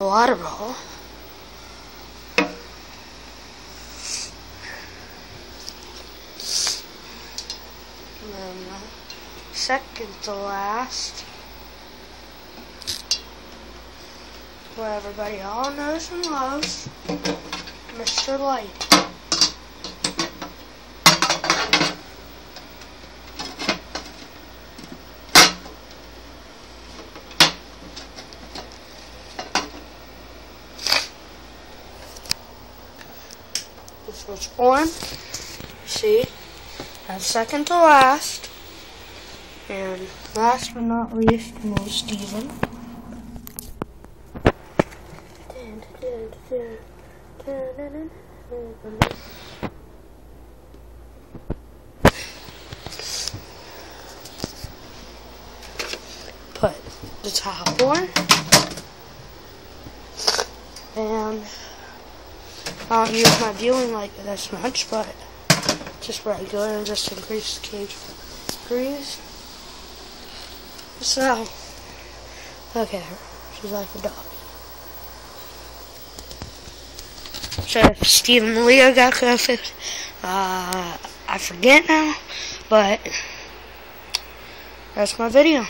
water roll. And then second to last, what everybody all knows and loves, Mr. Light. This was on. See, that's second to last. And last but not least, was Steven. Put the top one. And I don't use my viewing light this much, but just regular and just increase the cage degrees. So, look at her. She's like a dog. So if Steven and Leo got COVID, I forget now, but that's my video.